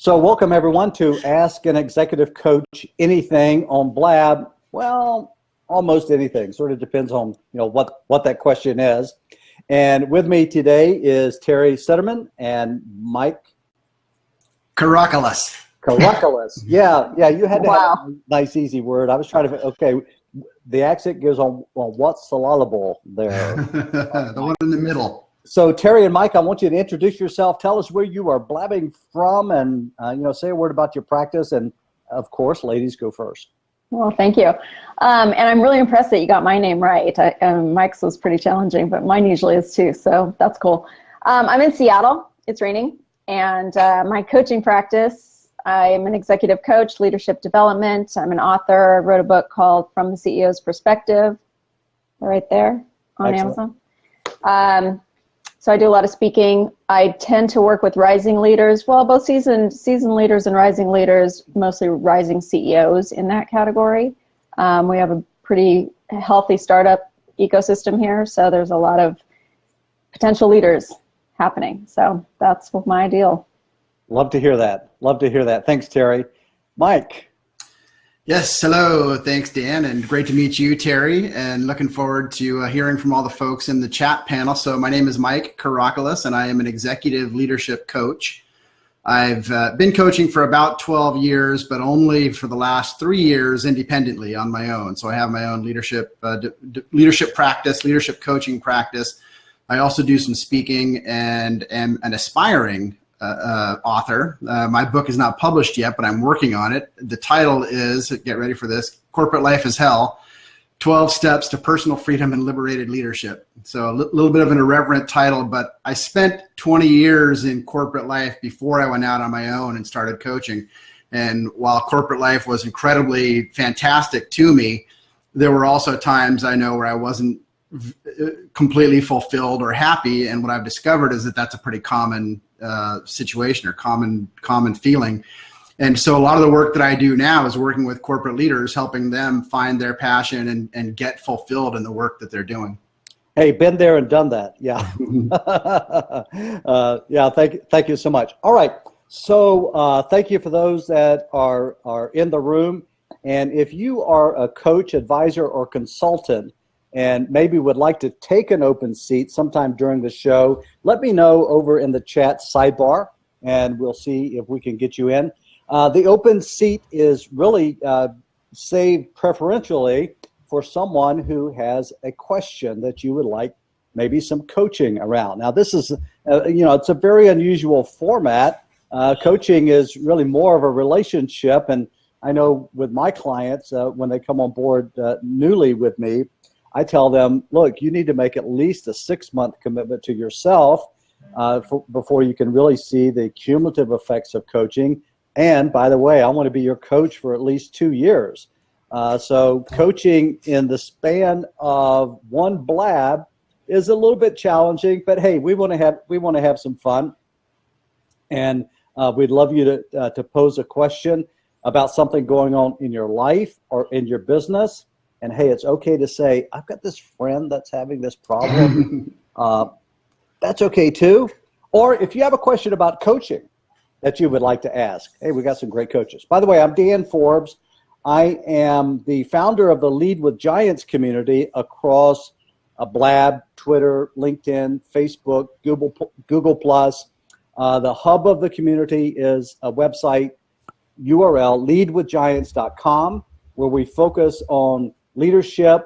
So welcome everyone to Ask an Executive Coach Anything on Blab. Well, almost anything. Sort of depends on what that question is. And with me today is Terry Sutterman and Mike Caracalis. Yeah, you had to have a nice easy word. I was trying to the accent goes on what's syllable there. The one in the middle. So Terry and Mike, I want you to introduce yourself. Tell us where you are blabbing from, and say a word about your practice. And of course, ladies, go first. Well, thank you. And I'm really impressed that you got my name right. Mike's was pretty challenging, but mine usually is too. So that's cool. I'm in Seattle. It's raining, and my coaching practice. I am an executive coach, leadership development. I'm an author. I wrote a book called From the CEO's Perspective, right there on Excellent. Amazon. So I do a lot of speaking. I tend to work with rising leaders, well, both seasoned leaders and rising leaders, mostly rising CEOs in that category. We have a pretty healthy startup ecosystem here, so there's a lot of potential leaders happening. So that's my deal. Love to hear that. Thanks, Terry. Mike. Yes, hello. Thanks, Dan, and great to meet you, Terry, and looking forward to hearing from all the folks in the chat panel. So my name is Mike Caracalis, and I am an executive leadership coach. I've been coaching for about 12 years, but only for the last 3 years independently on my own. So I have my own leadership practice, leadership coaching practice. I also do some speaking and am an aspiring author. My book is not published yet, but I'm working on it. The title is, get ready for this, Corporate Life is Hell, 12 Steps to Personal Freedom and Liberated Leadership. So a little bit of an irreverent title, but I spent 20 years in corporate life before I went out on my own and started coaching. And while corporate life was incredibly fantastic to me, there were also times I know where I wasn't completely fulfilled or happy. And what I've discovered is that that's a pretty common situation or common feeling. And so a lot of the work that I do now is working with corporate leaders, helping them find their passion and get fulfilled in the work that they're doing. Hey, been there and done that. Yeah. Thank you so much. All right. So thank you for those that are in the room. And if you are a coach, advisor, or consultant, and maybe would like to take an open seat sometime during the show, let me know over in the chat sidebar, and we'll see if we can get you in. The open seat is really saved preferentially for someone who has a question that you would like maybe some coaching around. Now, this is, it's a very unusual format. Coaching is really more of a relationship, and I know with my clients, when they come on board newly with me, I tell them, look, you need to make at least a 6-month commitment to yourself before you can really see the cumulative effects of coaching. And by the way, I want to be your coach for at least 2 years. So coaching in the span of one blab is a little bit challenging, but hey, we want to have some fun. And we'd love you to pose a question about something going on in your life or in your business. And hey, it's okay to say, I've got this friend that's having this problem. That's okay too. Or if you have a question about coaching that you would like to ask, hey, we got some great coaches. By the way, I'm Dan Forbes. I am the founder of the Lead with Giants community across Blab, Twitter, LinkedIn, Facebook, Google+. The hub of the community is a website URL, leadwithgiants.com, where we focus on leadership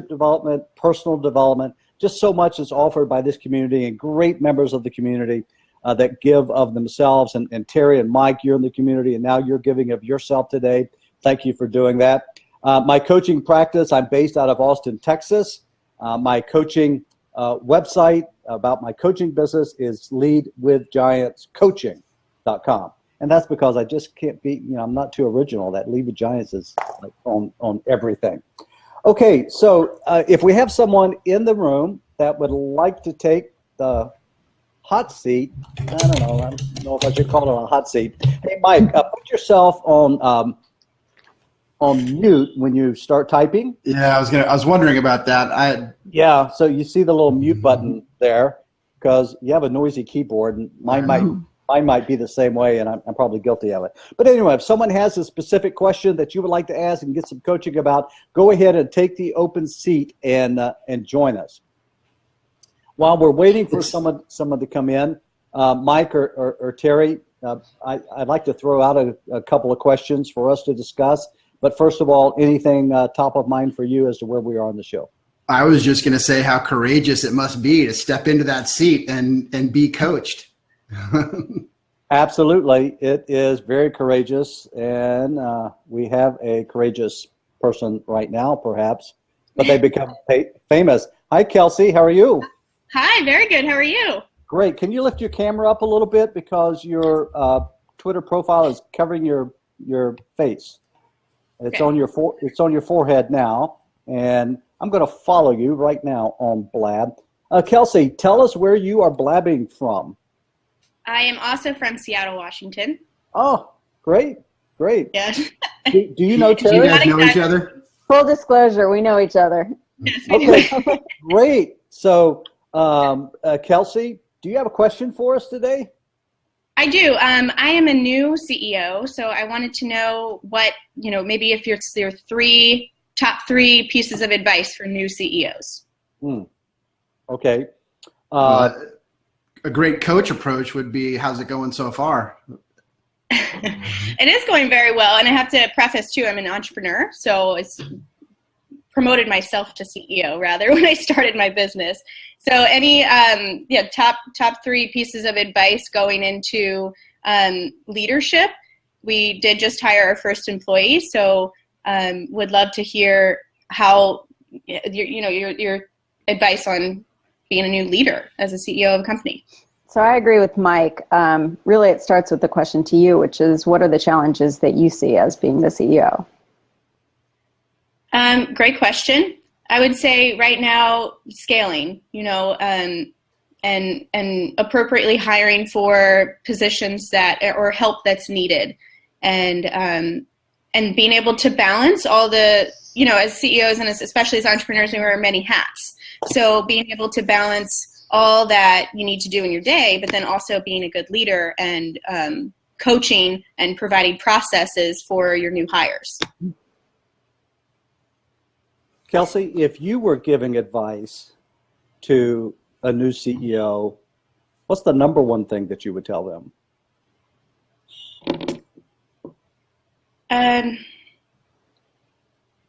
development, personal development. Just so much is offered by this community and great members of the community that give of themselves. And Terry and Mike, you're in the community, and now you're giving of yourself today. Thank you for doing that. My coaching practice, I'm based out of Austin, Texas. My coaching website about my coaching business is leadwithgiantscoaching.com. And that's because I just can't be, I'm not too original. That Lead with Giants is like on everything. Okay, so if we have someone in the room that would like to take the hot seat, I don't know if I should call it a hot seat. Hey, Mike, put yourself on mute when you start typing. Yeah, I was wondering about that. Yeah, so you see the little mute button there because you have a noisy keyboard, and mine Mine might be the same way, and I'm probably guilty of it. But anyway, if someone has a specific question that you would like to ask and get some coaching about, go ahead and take the open seat and join us. While we're waiting for someone to come in, Mike or Terry, I'd like to throw out a couple of questions for us to discuss. But first of all, anything top of mind for you as to where we are on the show? I was just going to say how courageous it must be to step into that seat and be coached. Absolutely. It is very courageous, and we have a courageous person right now, perhaps, but they become famous. Hi, Kelsey. How are you? Hi, very good. How are you? Great. Can you lift your camera up a little bit because your Twitter profile is covering your face? It's Okay. It's on your forehead now, and I'm going to follow you right now on Blab. Kelsey, tell us where you are blabbing from. I am also from Seattle, Washington. Oh, great. Yes. Do you know Do you Terry? guys know each other? Full disclosure, we know each other. Yes, we do. Okay, great. So, Kelsey, do you have a question for us today? I do. I am a new CEO, so I wanted to know what, maybe if your top three pieces of advice for new CEOs. Okay. A great coach approach would be, how's it going so far? It is going very well, and I have to preface too, I'm an entrepreneur, so it's promoted myself to CEO rather when I started my business. So any top three pieces of advice going into leadership. We did just hire our first employee, so would love to hear how your advice on being a new leader as a CEO of a company. So I agree with Mike. Really, it starts with the question to you, which is, what are the challenges that you see as being the CEO? Great question. I would say right now, scaling, and appropriately hiring for positions or help that's needed, and being able to balance all the, as CEOs and especially as entrepreneurs, we wear many hats. So being able to balance all that you need to do in your day, but then also being a good leader and coaching and providing processes for your new hires. Kelsey, if you were giving advice to a new CEO, what's the number one thing that you would tell them?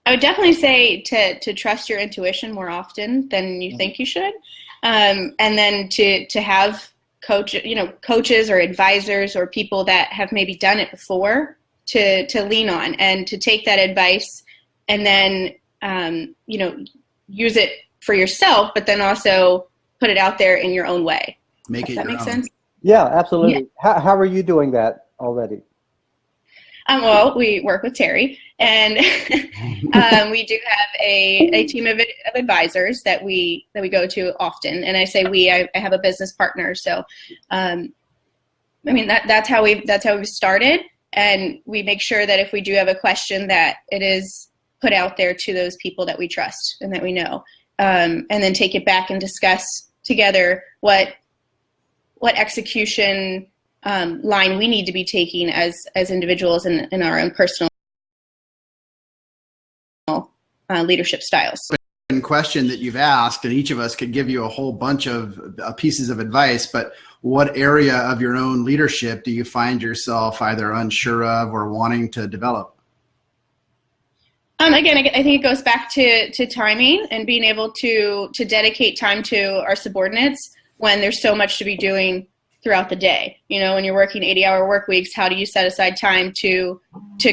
I would definitely say to trust your intuition more often than you think you should, and then to have coaches or advisors or people that have maybe done it before to lean on, and to take that advice and then use it for yourself, but then also put it out there in your own way. Make it Does that your make own. sense? Yeah, absolutely. Yeah. How are you doing that already? Well, we work with Terry, and we do have a team of advisors that we go to often. And I say I have a business partner. So, that's how we've started, and we make sure that if we do have a question, that it is put out there to those people that we trust and that we know, and then take it back and discuss together what execution line we need to be taking as individuals in our own personal leadership styles. Question that you've asked, and each of us could give you a whole bunch of pieces of advice, but what area of your own leadership do you find yourself either unsure of or wanting to develop? Again, I think it goes back to timing and being able to dedicate time to our subordinates when there's so much to be doing throughout the day. When you're working 80-hour work weeks, how do you set aside time to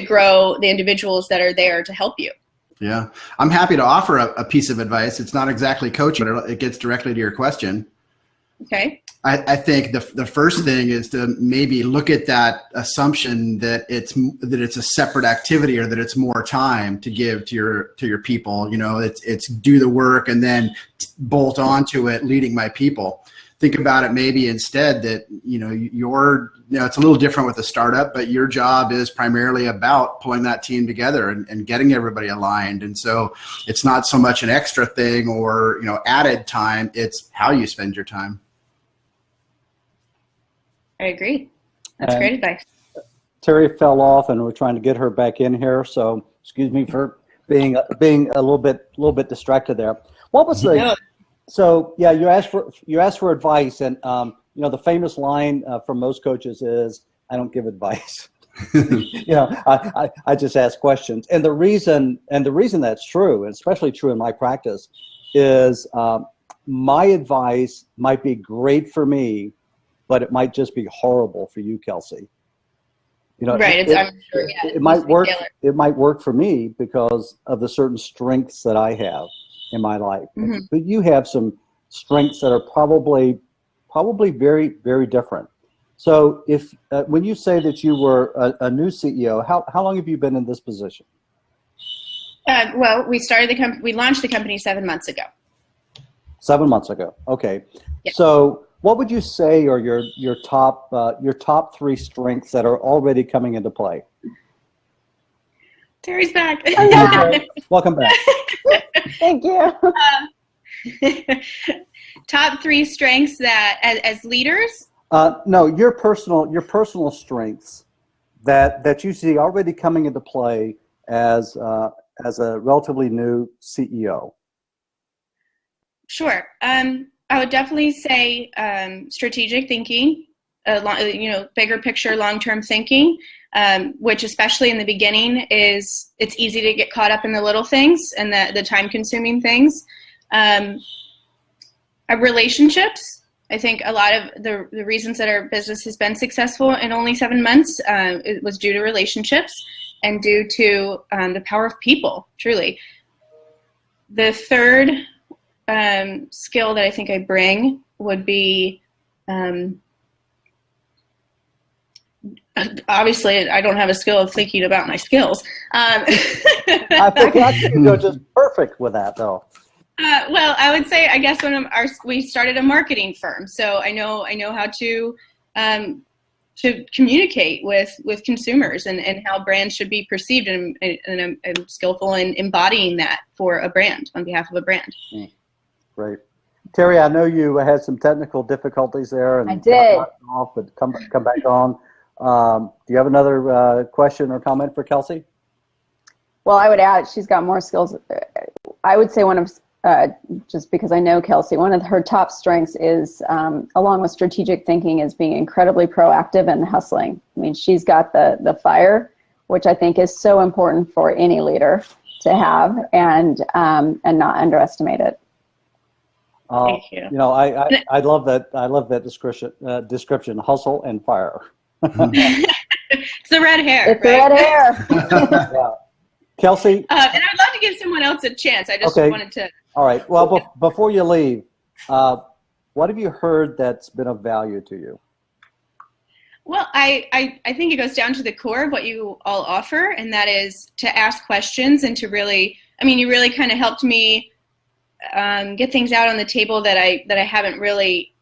grow the individuals that are there to help you? Yeah, I'm happy to offer a piece of advice. It's not exactly coaching, but it gets directly to your question. Okay. I think the first thing is to maybe look at that assumption that it's a separate activity, or that it's more time to give to your people. It's do the work and then bolt onto it, leading my people. Think about it maybe instead that it's a little different with a startup, but your job is primarily about pulling that team together and getting everybody aligned. And so it's not so much an extra thing or added time, it's how you spend your time. I agree. That's And great advice. Terry fell off, and we're trying to get her back in here. So excuse me for being a little bit distracted there. What was the No. So yeah, you asked for advice, and the famous line from most coaches is, "I don't give advice." I just ask questions, and the reason that's true, and especially true in my practice, is my advice might be great for me, but it might just be horrible for you, Kelsey. Right. I'm sure. Yeah. It might work. It might work for me because of the certain strengths that I have in my life. Mm-hmm. But you have some strengths that are probably very, very different. So if when you say that you were a new CEO, how long have you been in this position? Well, we launched the company 7 months ago. 7 months ago. Okay. Yeah. So what would you say are your top 3 strengths that are already coming into play? Terry's back. Welcome back. Thank you. Top 3 strengths that as leaders. No, your personal strengths that you see already coming into play as a relatively new CEO. Sure. I would definitely say strategic thinking, bigger picture, long-term thinking, which especially in the beginning it's easy to get caught up in the little things and the time-consuming things. Relationships. I think a lot of the reasons that our business has been successful in only 7 months it was due to relationships and due to the power of people, truly. The third skill that I think I bring would be, obviously I don't have a skill of thinking about my skills. I think you're just perfect with that, though. Well, I would say, I guess we started a marketing firm, so I know how to communicate with consumers and how brands should be perceived, and I'm skillful in embodying that for a brand, on behalf of a brand. Great. Terry, I know you had some technical difficulties there, and I did. got off, but come back on. Do you have another question or comment for Kelsey? Well, I would add she's got more skills. I would say one of just because I know Kelsey, one of her top strengths is, along with strategic thinking, is being incredibly proactive and hustling. I mean, she's got the fire, which I think is so important for any leader to have, and not underestimate it. Thank you. I love that. I love that description: hustle and fire. It's the red hair. It's right? The red hair. Yeah. Kelsey. And I would love to give someone else a chance. I just wanted to. All right. Well, before you leave, what have you heard that's been of value to you? Well, I think it goes down to the core of what you all offer, and that is to ask questions and to really, you really kind of helped me get things out on the table that I haven't really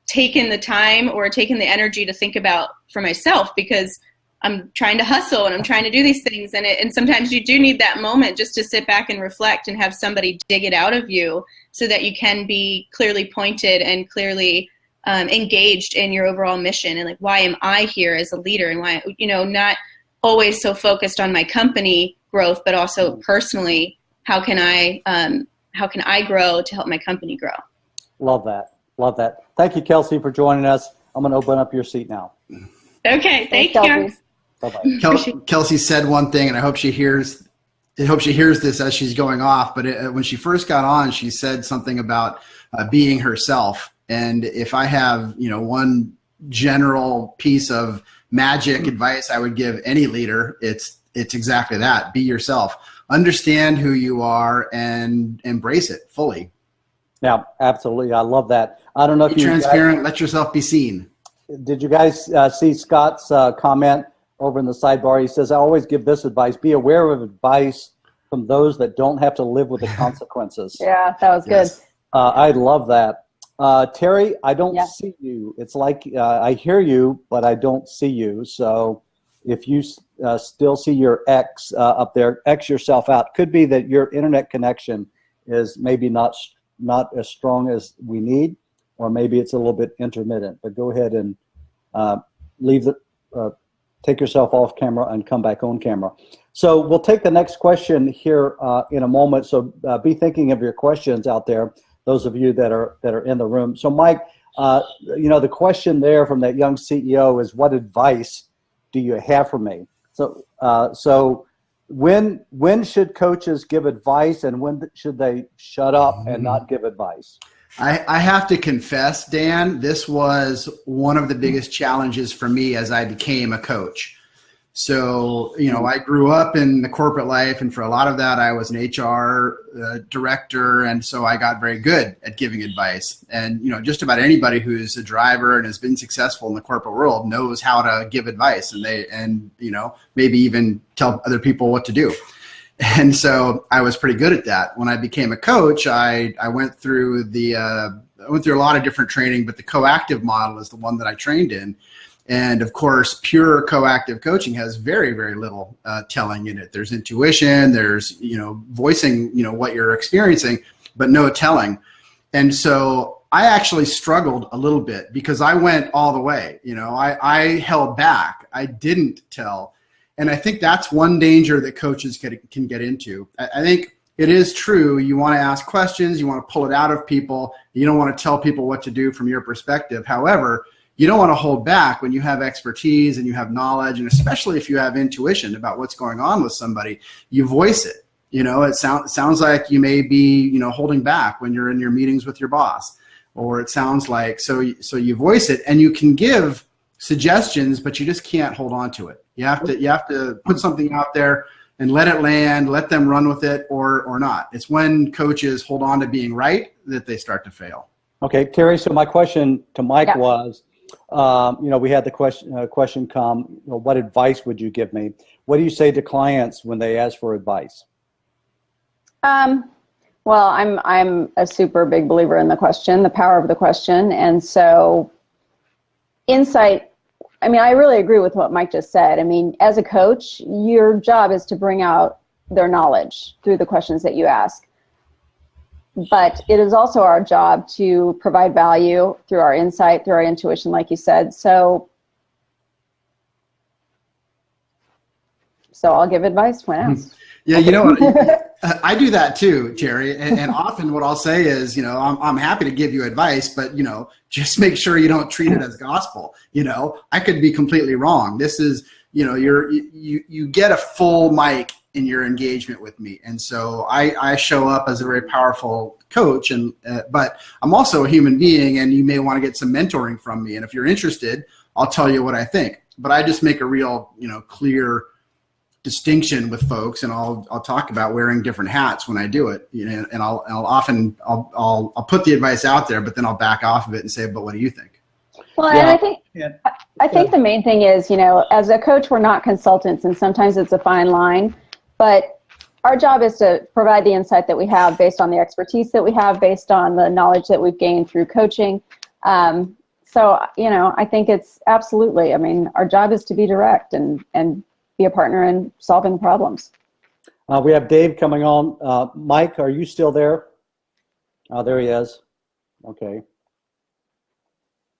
taken the time or taken the energy to think about for myself, because I'm trying to hustle and I'm trying to do these things, and sometimes you do need that moment just to sit back and reflect and have somebody dig it out of you so that you can be clearly pointed and clearly engaged in your overall mission, and like, why am I here as a leader, and why, not always so focused on my company growth, but also personally, how can I grow to help my company grow? Love that. Thank you, Kelsey, for joining us. I'm going to open up your seat now. Okay, thank you. Bye-bye. Kelsey said one thing, and I hope she hears this as she's going off. But when she first got on, she said something about being herself. And if I have, one general piece of magic advice I would give any leader, it's exactly that: be yourself. Understand who you are and embrace it fully. Yeah, absolutely. I love that. I don't know if be you transparent. Let yourself be seen. Did you guys see Scott's comment over in the sidebar? He says, "I always give this advice: be aware of advice from those that don't have to live with the consequences." Yeah, that was good. I love that. Terry, I don't see you. It's like I hear you, but I don't see you. So if you still see your X up there, X yourself out. Could be that your internet connection is maybe not as strong as we need, or maybe it's a little bit intermittent. But go ahead and leave take yourself off camera and come back on camera. So we'll take the next question here in a moment. So be thinking of your questions out there, those of you that are in the room. So Mike, the question there from that young CEO is, what advice do you have for me? So when should coaches give advice, and when should they shut up and not give advice? I have to confess, Dan, this was one of the biggest challenges for me as I became a coach. So, I grew up in the corporate life, and for a lot of that, I was an HR director, and so I got very good at giving advice. And, just about anybody who's a driver and has been successful in the corporate world knows how to give advice, and maybe even tell other people what to do. And so I was pretty good at that. When I became a coach, I went through a lot of different training, but the coactive model is the one that I trained in. And of course, pure coactive coaching has very, very little telling in it. There's intuition, there's, voicing, what you're experiencing, but no telling. And so I actually struggled a little bit because I went all the way. I held back. I didn't tell. And I think that's one danger that coaches can get into. I think it is true. You want to ask questions. You want to pull it out of people. You don't want to tell people what to do from your perspective. However, you don't want to hold back when you have expertise and you have knowledge, and especially if you have intuition about what's going on with somebody, you voice it. It sounds like you may be, holding back when you're in your meetings with your boss, or it sounds like, so you voice it, and you can give suggestions, but you just can't hold on to it. You have to put something out there and let it land, let them run with it or not. It's when coaches hold on to being right that they start to fail. Okay, Terry, so my question to Mike was, we had the question come, what advice would you give me? What do you say to clients when they ask for advice? Well, I'm a super big believer in the power of the question. And so insight, I really agree with what Mike just said. As a coach, your job is to bring out their knowledge through the questions that you ask. But it is also our job to provide value through our insight, through our intuition, like you said. So I'll give advice when asked. Yeah, I do that too, Terry. And often what I'll say is, I'm happy to give you advice, but, just make sure you don't treat it as gospel. I could be completely wrong. This is, you get a full mic in your engagement with me. And so I show up as a very powerful coach, but I'm also a human being, and you may want to get some mentoring from me. And if you're interested, I'll tell you what I think. But I just make a real, clear distinction with folks, and I'll talk about wearing different hats when I do it. And I'll put the advice out there, but then I'll back off of it and say, but what do you think? Well, and I think the main thing is, as a coach, we're not consultants, and sometimes it's a fine line. But our job is to provide the insight that we have based on the expertise that we have, based on the knowledge that we've gained through coaching. I think it's absolutely, our job is to be direct and be a partner in solving problems. We have Dave coming on. Mike, are you still there? Oh, there he is. Okay.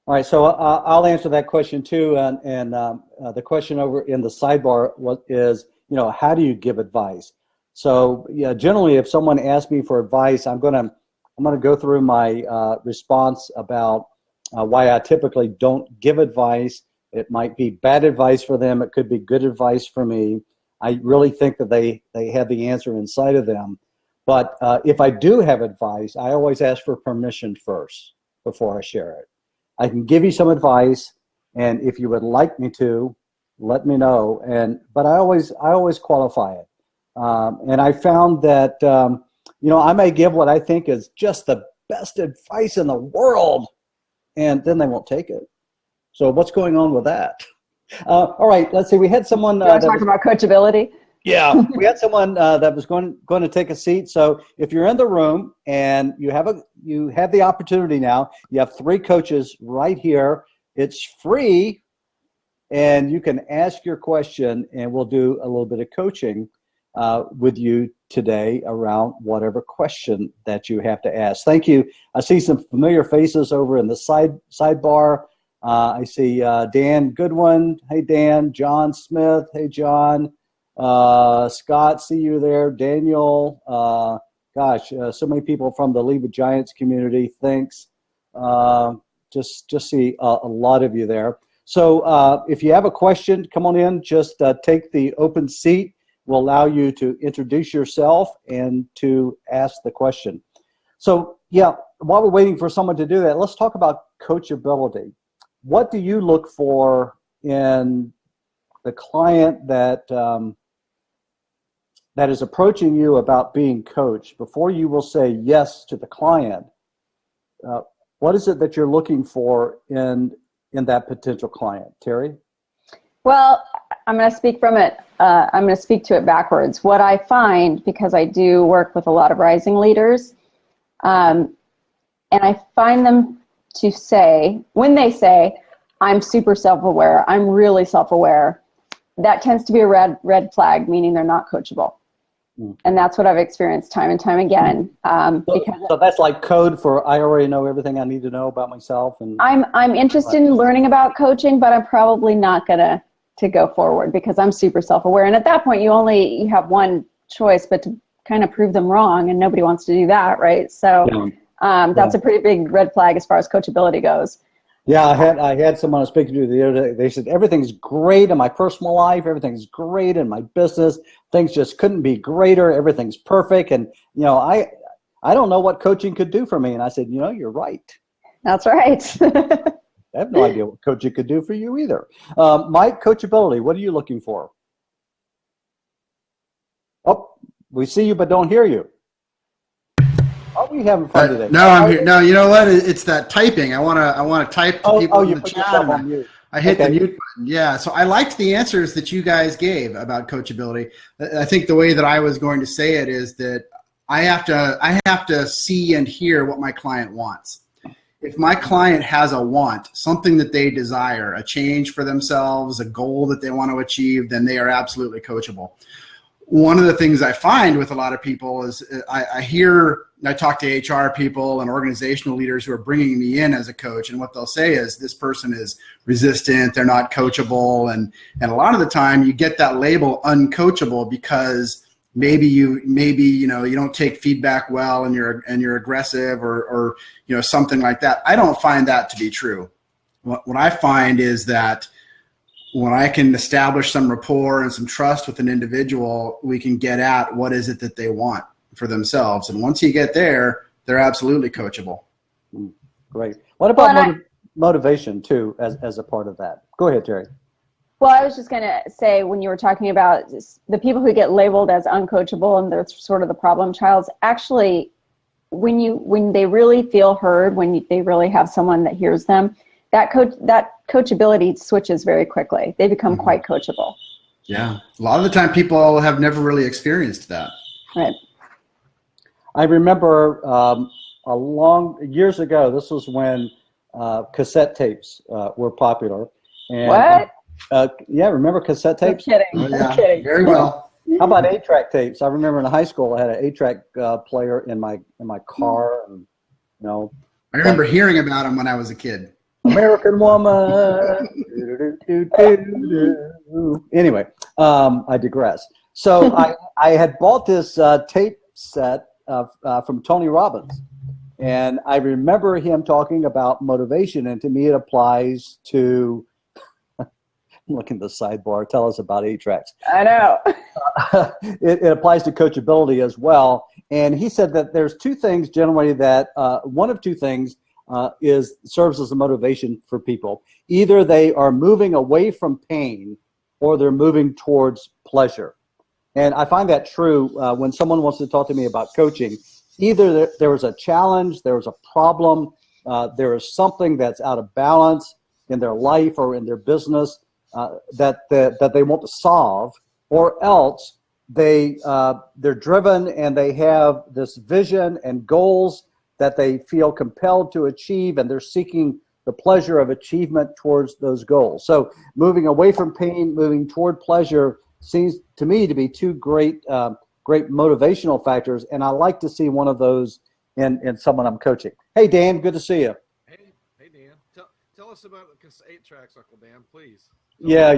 All right, so I'll answer that question too. And the question over in the sidebar is, how do you give advice? So generally, if someone asks me for advice, I'm gonna go through my response about why I typically don't give advice. It might be bad advice for them. It could be good advice for me. I really think that they have the answer inside of them. But if I do have advice, I always ask for permission first before I share it. I can give you some advice, and if you would like me to, let me know. But I always qualify it. And I found that I may give what I think is just the best advice in the world, and then they won't take it. So what's going on with that? All right, let's see. We had someone. You want to talk about coachability? Yeah, we had someone that was going to take a seat. So if you're in the room and you have the opportunity now, you have 3 coaches right here. It's free, and you can ask your question, and we'll do a little bit of coaching with you today around whatever question that you have to ask. Thank you. I see some familiar faces over in the sidebar. I see Dan Goodwin. Hey, Dan. John Smith. Hey, John. Scott, see you there. Daniel. Gosh, so many people from the Leave It Giants community. Thanks. Just see a lot of you there. So if you have a question, come on in. Just take the open seat. We'll allow you to introduce yourself and to ask the question. So yeah, while we're waiting for someone to do that, let's talk about coachability. What do you look for in the client that that is approaching you about being coached? Before you will say yes to the client, what is it that you're looking for in that potential client, Terry? Well, I'm going to speak from it. I'm going to speak to it backwards. What I find, because I do work with a lot of rising leaders, and I find them to say, when they say, I'm super self-aware, I'm really self-aware, that tends to be a red flag, meaning they're not coachable. And that's what I've experienced time and time again. So that's like code for I already know everything I need to know about myself. And I'm interested in learning about coaching, but I'm probably not going to go forward because I'm super self-aware. And at that point, you have one choice, but to kind of prove them wrong, and nobody wants to do that, right? So that's a pretty big red flag as far as coachability goes. Yeah, I had someone I was speaking to the other day. They said everything's great in my personal life, everything's great in my business. Things just couldn't be greater. Everything's perfect, and I don't know what coaching could do for me. And I said, you're right. That's right. I have no idea what coaching could do for you either. Mike, coachability. What are you looking for? Oh, we see you but don't hear you. Are we having fun today? No, I'm here. No, you know what? It's that typing. I want to type to people in the chat. I hit the mute button. Yeah. So I liked the answers that you guys gave about coachability. I think the way that I was going to say it is that I have to see and hear what my client wants. If my client has a want, something that they desire, a change for themselves, a goal that they want to achieve, then they are absolutely coachable. One of the things I find with a lot of people is I talk to HR people and organizational leaders who are bringing me in as a coach, and what they'll say is this person is resistant, they're not coachable, and a lot of the time you get that label uncoachable because maybe you don't take feedback well and you're aggressive or something like that. I don't find that to be true. What I find is that when I can establish some rapport and some trust with an individual, we can get at what is it that they want for themselves. And once you get there, they're absolutely coachable. Great. What about motivation too, as a part of that? Go ahead, Terry. Well, I was just going to say, when you were talking about the people who get labeled as uncoachable and they're sort of the problem childs, actually, when they really feel heard, when they really have someone that hears them, that coachability switches very quickly. They become quite coachable. Yeah. A lot of the time people have never really experienced that. Right. I remember years ago, this was when cassette tapes were popular. And, what? Yeah, remember cassette tapes? I'm kidding. Yeah, I'm kidding. very well. How about 8-track tapes? I remember in high school I had an 8-track player in my car, and I remember hearing about them when I was a kid. American Woman. Anyway, I digress. So I had bought this tape set from Tony Robbins, and I remember him talking about motivation, and to me it applies to look in the sidebar. Tell us about 8-tracks. I know. It applies to coachability as well. And he said that there's two things generally that one of two things serves as a motivation for people. Either they are moving away from pain or they're moving towards pleasure. And I find that true when someone wants to talk to me about coaching. Either there was a challenge, there was a problem, there is something that's out of balance in their life or in their business that they want to solve, or else they're driven and they have this vision and goals that they feel compelled to achieve, and they're seeking the pleasure of achievement towards those goals. So moving away from pain, moving toward pleasure seems to me to be two great motivational factors, and I like to see one of those in someone I'm coaching. Hey, Dan, good to see you. Hey Dan. Tell us about 8-tracks, Uncle Dan, please. Yeah.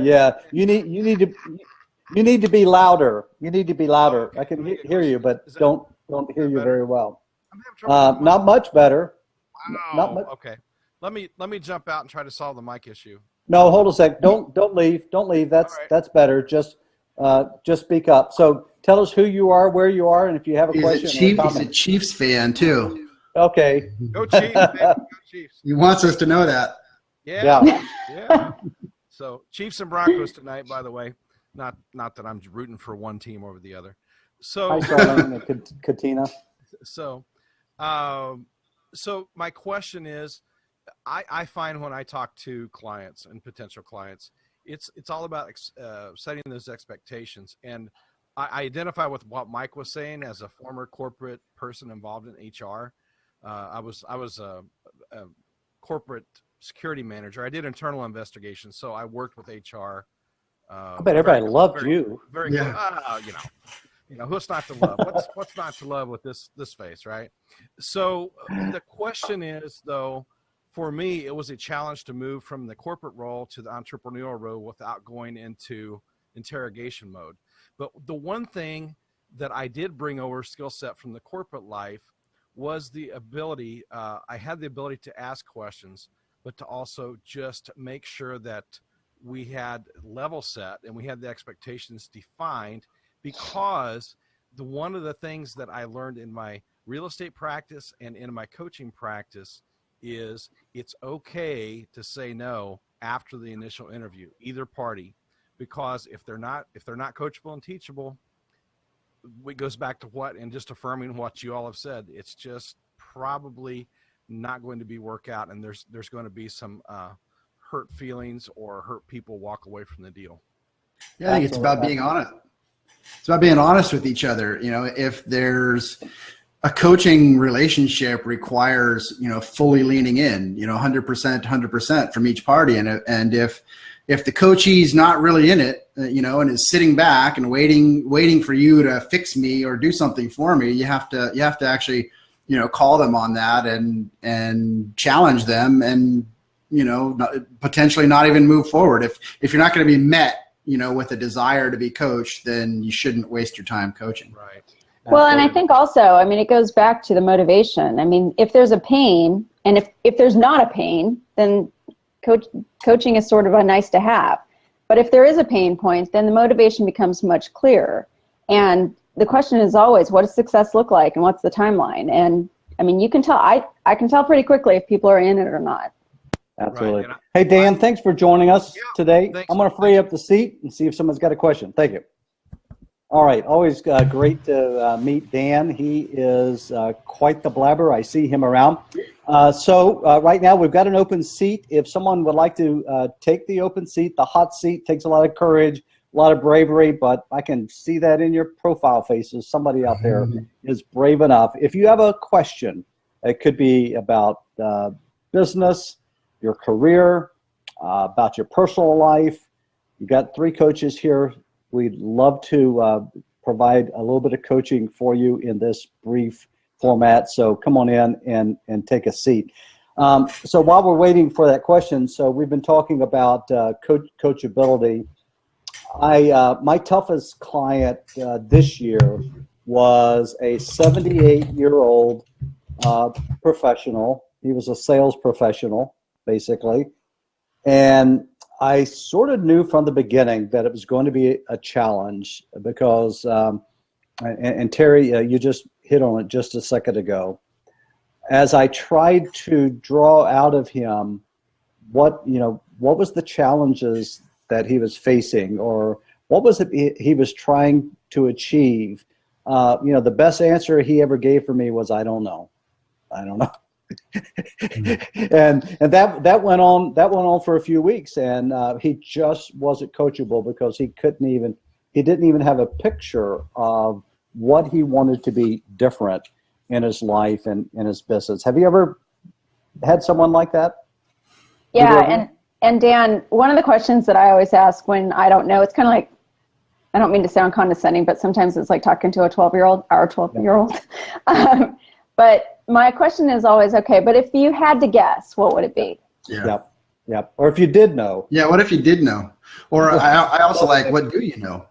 You need to be louder. You need to be louder. Okay. I can Let me get hear you, closer. but don't hear you better? very well. I'm having trouble with the Not much better. mic. Not much. Okay. Let me jump out and try to solve the mic issue. No, hold a sec. Don't leave. Don't leave. All right. That's better. Just speak up. So tell us who you are, where you are, and if you have a He's question or a he's a comment. Chiefs fan too. Okay. Go Chiefs, baby. Go Chiefs. He wants us to know that. Yeah. So Chiefs and Broncos tonight, by the way. Not that I'm rooting for one team over the other. So Hi, Charlene and Katina. So my question is, I find when I talk to clients and potential clients, it's all about setting those expectations. And I identify with what Mike was saying as a former corporate person involved in HR. I was a corporate security manager. I did internal investigations, so I worked with HR. I bet everybody loved you. Very good. You know, what's not to love? What's not to love with this face, right? So the question is, though, for me, it was a challenge to move from the corporate role to the entrepreneurial role without going into interrogation mode. But the one thing that I did bring over skill set from the corporate life was the ability, I had the ability to ask questions, but to also just make sure that we had level set and we had the expectations defined, because one of the things that I learned in my real estate practice and in my coaching practice is it's okay to say no after the initial interview, either party, because if they're not coachable and teachable, it goes back to what, and just affirming what you all have said, it's just probably not going to be work out, and there's going to be some hurt feelings or hurt people walk away from the deal. Yeah, I think it's about being honest. It's about being honest with each other. You know, if there's a coaching relationship requires, you know, fully leaning in, you know, 100% from each party. And if the coachee's not really in it, you know, and is sitting back and waiting for you to fix me or do something for me, you have to actually, you know, call them on that and challenge them, and, you know, potentially not even move forward. If you're not going to be met, you know, with a desire to be coached, then you shouldn't waste your time coaching. Right. Well, and I think also, I mean, it goes back to the motivation. I mean, if there's a pain, and if there's not a pain, then coaching is sort of a nice to have. But if there is a pain point, then the motivation becomes much clearer. And the question is always, what does success look like, and what's the timeline? And I mean, you can tell, I can tell pretty quickly if people are in it or not. Absolutely. Right. Hey, Dan, thanks for joining us today. Thanks. I'm going to free up the seat and see if someone's got a question. Thank you. All right. Always great to meet Dan. He is quite the blabber. I see him around. So right now we've got an open seat. If someone would like to take the open seat, the hot seat takes a lot of courage, a lot of bravery, but I can see that in your profile faces. Somebody out there is brave enough. If you have a question, it could be about business, your career, about your personal life. You've got 3 coaches here. We'd love to provide a little bit of coaching for you in this brief format. So come on in and take a seat. So while we're waiting for that question, so we've been talking about coachability. My toughest client this year was a 78-year-old professional. He was a sales professional, basically. And I sort of knew from the beginning that it was going to be a challenge because, and Terry, you just hit on it just a second ago. As I tried to draw out of him what was the challenges that he was facing, or what was it he was trying to achieve, the best answer he ever gave for me was, I don't know. and that went on for a few weeks, and he just wasn't coachable because he didn't even have a picture of what he wanted to be different in his life and in his business. Have you ever had someone like that? Yeah, and Dan, one of the questions that I always ask when I don't know, it's kind of like, I don't mean to sound condescending, but sometimes it's like talking to a 12-year-old. But my question is always, okay, but if you had to guess, what would it be? Yeah. Yeah. Or if you did know. Yeah. What if you did know? Or I also like, what do you know?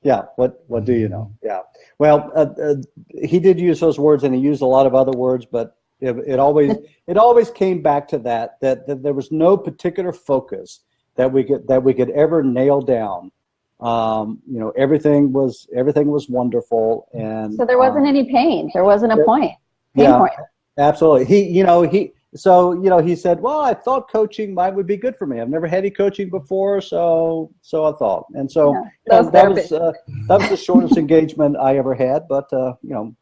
Yeah. What do you know? Yeah. Well, he did use those words, and he used a lot of other words, but it always came back to that there was no particular focus that we could ever nail down. Everything was wonderful, and So there wasn't any pain. There wasn't a pain yeah, point. absolutely. He said, well, I thought coaching would be good for me. I've never had any coaching before, so I thought. And so Yeah, that was the shortest engagement I ever had, but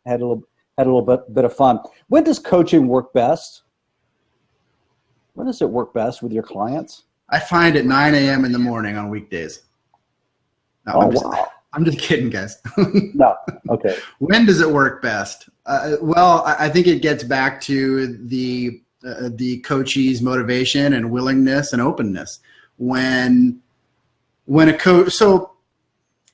had a little bit of fun. When does coaching work best? When does it work best with your clients? I find at 9 a.m. in the morning on weekdays. No, wow. I'm just kidding, guys. No. Okay. When does it work best? Well, I think it gets back to the coachee's motivation and willingness and openness. When a coach, so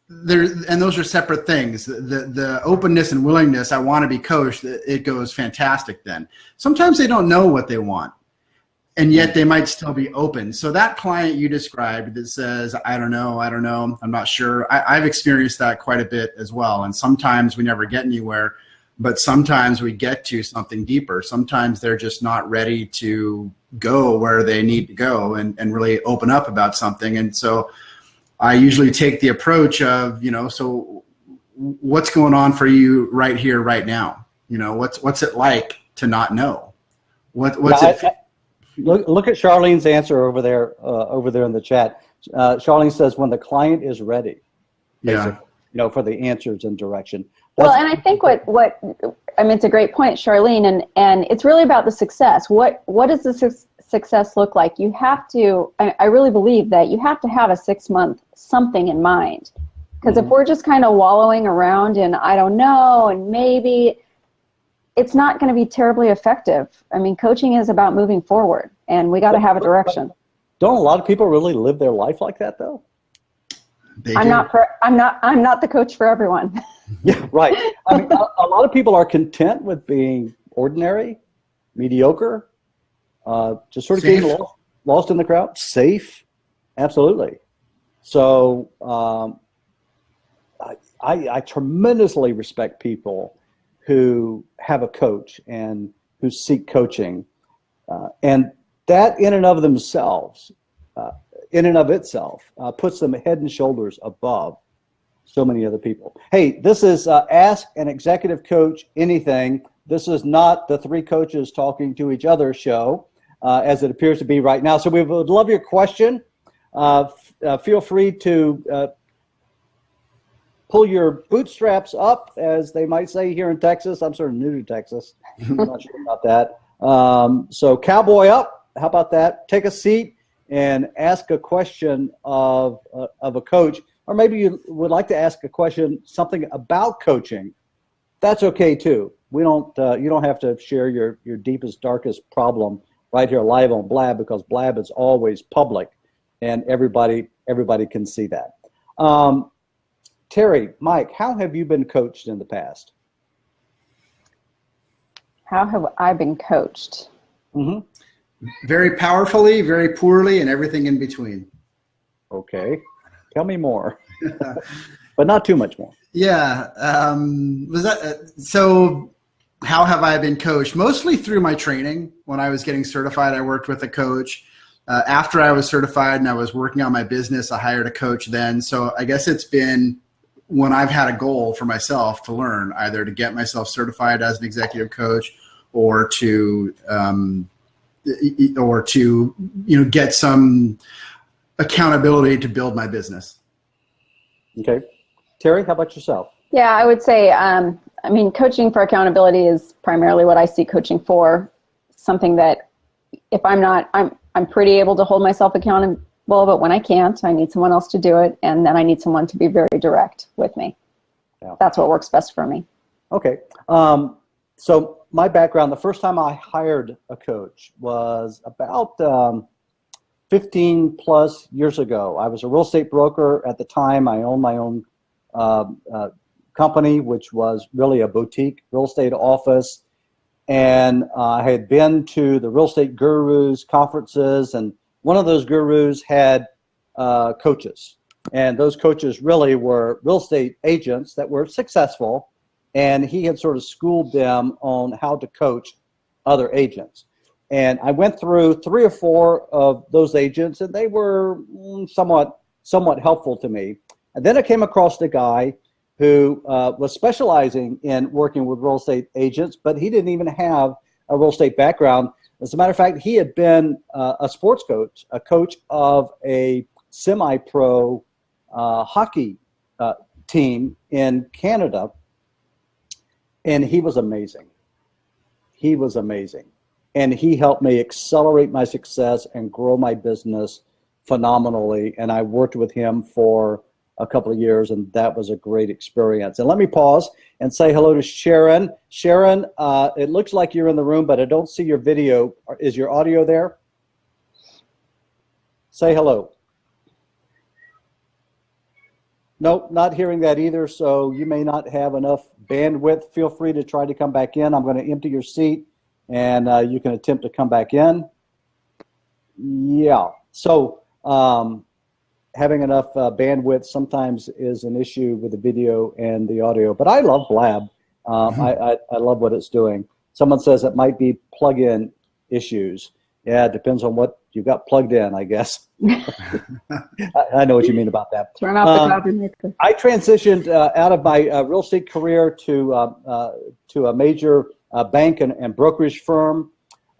there, and those are separate things. The openness and willingness, I want to be coached, it goes fantastic then. Sometimes they don't know what they want, and yet they might still be open. So that client you described that says, I don't know, I'm not sure. I've experienced that quite a bit as well. And sometimes we never get anywhere, but sometimes we get to something deeper. Sometimes they're just not ready to go where they need to go and really open up about something. And so I usually take the approach of, so what's going on for you right here, right now? What's it like to not know? What's it? Look at Charlene's answer over there in the chat. Charlene says when the client is ready, basically, for the answers and direction. Well, and I think it's a great point, Charlene, and it's really about the success. What does the success look like? You have to, I really believe that you have to have a 6-month something in mind. Because if we're just kind of wallowing around in I don't know and maybe, it's not going to be terribly effective. I mean, coaching is about moving forward, and we got to have a direction. Don't a lot of people really live their life like that, though? I'm not the coach for everyone. Yeah, right. I mean, a lot of people are content with being ordinary, mediocre, just sort of Safe. getting lost in the crowd. Safe, absolutely. So I tremendously respect people who have a coach and who seek coaching, and that in and of themselves, puts them head and shoulders above so many other people. Hey, this is Ask an Executive Coach Anything. This is not the three coaches talking to each other show, as it appears to be right now. So we would love your question. Feel free to pull your bootstraps up, as they might say here in Texas. I'm sort of new to Texas. I'm not sure about that. So cowboy up. How about that? Take a seat and ask a question of a coach. Or maybe you would like to ask a question, something about coaching. That's okay too. We don't. You don't have to share your deepest, darkest problem right here live on Blab, because Blab is always public, and everybody can see that. Terry, Mike, how have you been coached in the past? How have I been coached? Mm-hmm. Very powerfully, very poorly, and everything in between. Okay. Tell me more, but not too much more. Yeah. So how have I been coached? Mostly through my training. When I was getting certified, I worked with a coach. After I was certified and I was working on my business, I hired a coach then. So I guess it's been when I've had a goal for myself to learn, either to get myself certified as an executive coach or to get some accountability to build my business. Okay. Terry, how about yourself? Yeah, I would say, coaching for accountability is primarily what I see coaching for. Something that if I'm pretty able to hold myself accountable, but when I can't, I need someone else to do it. And then I need someone to be very direct with me. Yeah. That's what works best for me. Okay. So my background, the first time I hired a coach was about 15 plus years ago. I was a real estate broker at the time. I owned my own company, which was really a boutique real estate office. And I had been to the Real Estate Gurus conferences and one of those gurus had coaches, and those coaches really were real estate agents that were successful, and he had sort of schooled them on how to coach other agents. And I went through 3 or 4 of those agents, and they were somewhat helpful to me. And then I came across a guy who was specializing in working with real estate agents, but he didn't even have a real estate background. As a matter of fact, he had been a sports coach, a coach of a semi-pro hockey team in Canada, and he was amazing. He was amazing. And he helped me accelerate my success and grow my business phenomenally. And I worked with him for a couple of years, and that was a great experience. And let me pause and say hello to Sharon. Sharon, it looks like you're in the room, but I don't see your video. Is your audio there? Say hello. Nope, not hearing that either, so you may not have enough bandwidth. Feel free to try to come back in. I'm going to empty your seat, and you can attempt to come back in. Yeah, so having enough bandwidth sometimes is an issue with the video and the audio, but I love Blab. I love what it's doing. Someone says it might be plug-in issues. Yeah, it depends on what you got plugged in, I guess. I know what you mean about that. Turn off the copy maker. I transitioned out of my real estate career to a major bank and brokerage firm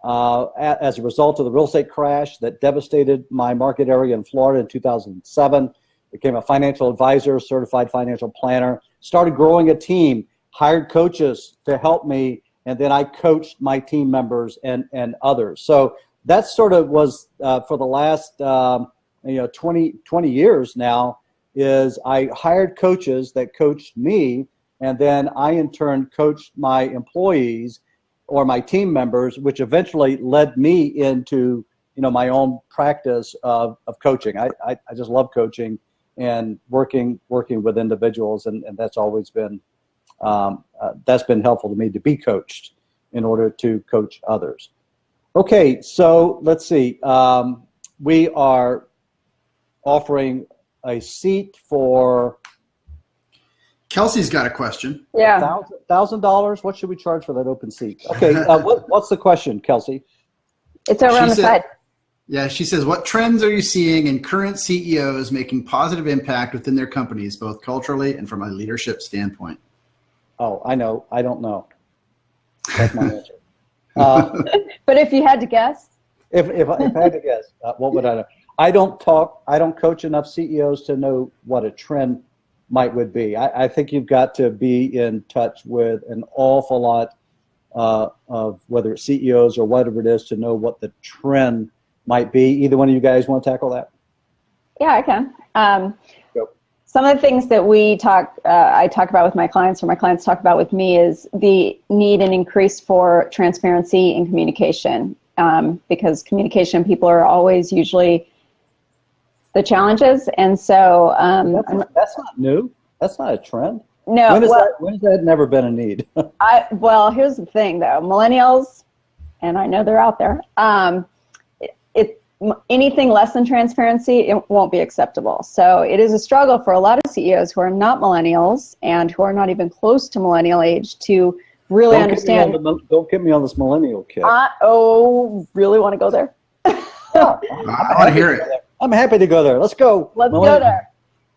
as a result of the real estate crash that devastated my market area in Florida in 2007. Became a financial advisor, certified financial planner, started growing a team, hired coaches to help me, and then I coached my team members and others. So that sort of was for the last 20 years now, is I hired coaches that coached me, and then I in turn coached my employees or my team members, which eventually led me into my own practice of coaching. I just love coaching and working with individuals, and that's always been helpful to me to be coached in order to coach others. Okay, so let's see. We are offering a seat for Kelsey's got a question. Yeah. $1,000. What should we charge for that open seat? Okay, what's the question, Kelsey? It's over on the side. Yeah, she says, what trends are you seeing in current CEOs making positive impact within their companies, both culturally and from a leadership standpoint? Oh, I know. I don't know. That's my answer. But if you had to guess? If I had to guess, what would I know? I don't coach enough CEOs to know what a trend would be. I think you've got to be in touch with an awful lot of whether it's CEOs or whatever it is to know what the trend might be. Either one of you guys want to tackle that? Yeah, I can. Some of the things that I talk about with my clients, or my clients talk about with me, is the need and increase for transparency and communication. Because communication, people are always usually the challenges, and so that's not new. That's not a trend. No. When has that never been a need? Well, here's the thing, though. Millennials, and I know they're out there. Anything less than transparency, it won't be acceptable. So it is a struggle for a lot of CEOs who are not millennials and who are not even close to millennial age to really understand. Don't get me on this millennial kick. Really want to go there? I want to hear it. I'm happy to go there. Let's go. Let's go there.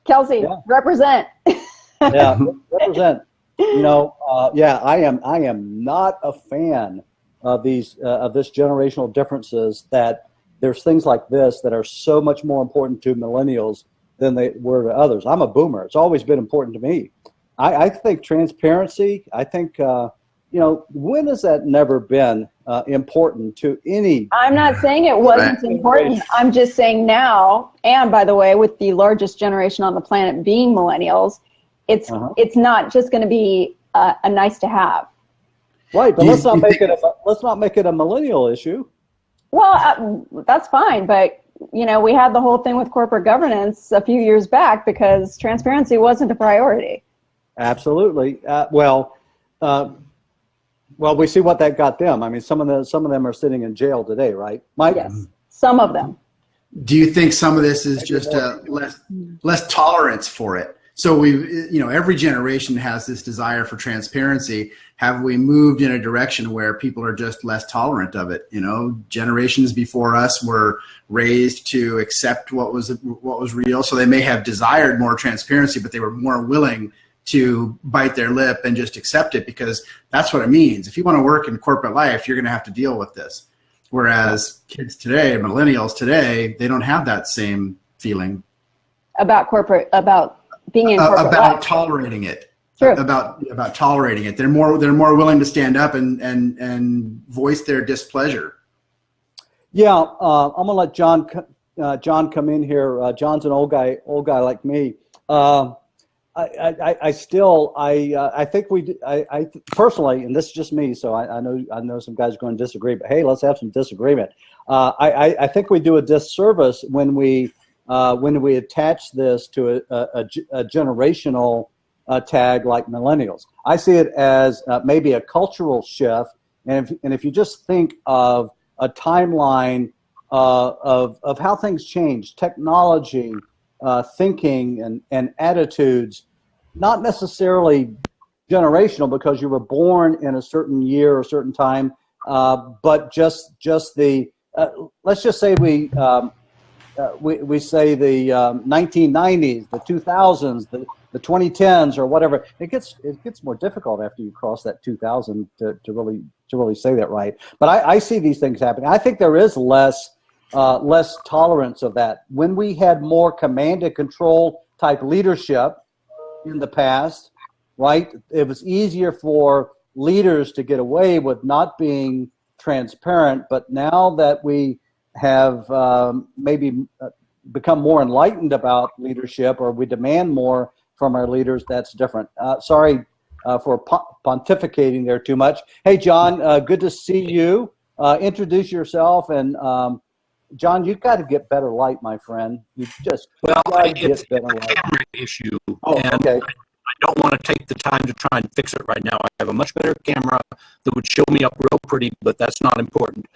Kelsey, represent. Yeah, represent. I am not a fan of this generational differences. That there's things like this that are so much more important to millennials than they were to others. I'm a boomer. It's always been important to me. I think transparency. I think when has that never been important to any? I'm not saying it wasn't important. I'm just saying now, and by the way, with the largest generation on the planet being millennials, it's not just going to be a nice to have. Right, but let's not make it a millennial issue. Well, that's fine, but we had the whole thing with corporate governance a few years back because transparency wasn't a priority. Absolutely. Well, we see what that got them. I mean, some of them are sitting in jail today, right, Mike? Yes, some of them. Do you think some of this is just less tolerance for it? So every generation has this desire for transparency. Have we moved in a direction where people are just less tolerant of it? Generations before us were raised to accept what was real. So they may have desired more transparency, but they were more willing to bite their lip and just accept it, because that's what it means. If you want to work in corporate life, you're going to have to deal with this. Whereas kids today, millennials today, they don't have that same feeling about being in corporate about life. Tolerating it. True. About tolerating it. They're more willing to stand up and voice their displeasure. Yeah, I'm gonna let John come in here. John's an old guy like me. I think I personally, and this is just me, so I know some guys are going to disagree, but hey, let's have some disagreement. I think we do a disservice when we attach this to a generational tag like millennials. I see it as maybe a cultural shift, and if you just think of a timeline of how things change, technology, thinking and attitudes, not necessarily generational because you were born in a certain year or certain time, but just the let's just say we say the 1990s, the 2000s, the 2010s, or whatever. It gets more difficult after you cross that 2000 to really say that right. But I see these things happening. I think there is less tolerance of that. When we had more command and control type leadership in the past, right, it was easier for leaders to get away with not being transparent. But now that we have maybe become more enlightened about leadership, or we demand more from our leaders, that's different. Sorry for pontificating there too much. Hey, John, good to see you. Introduce yourself, and John, you've got to get better light, my friend. You just it's a camera issue, and okay. I don't want to take the time to try and fix it right now. I have a much better camera that would show me up real pretty, but that's not important.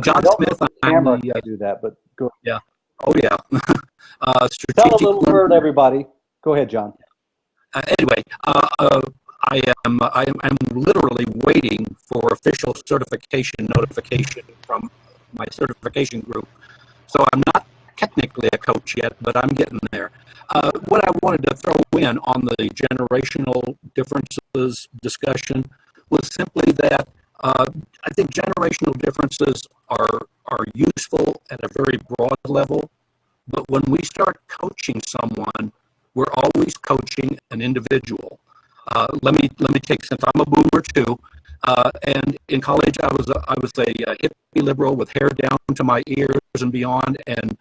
John Smith, I'm the do that, but go ahead. Yeah. Oh yeah. Tell a little word, everybody. Go ahead, John. Anyway, I am literally waiting for official certification notification from my certification group. So I'm not technically a coach yet, but I'm getting there. What I wanted to throw in on the generational differences discussion was simply that I think generational differences are useful at a very broad level, but when we start coaching someone, we're always coaching an individual. Let me take, since I'm a boomer too, and in college I was a hippie liberal with hair down to my ears and beyond, and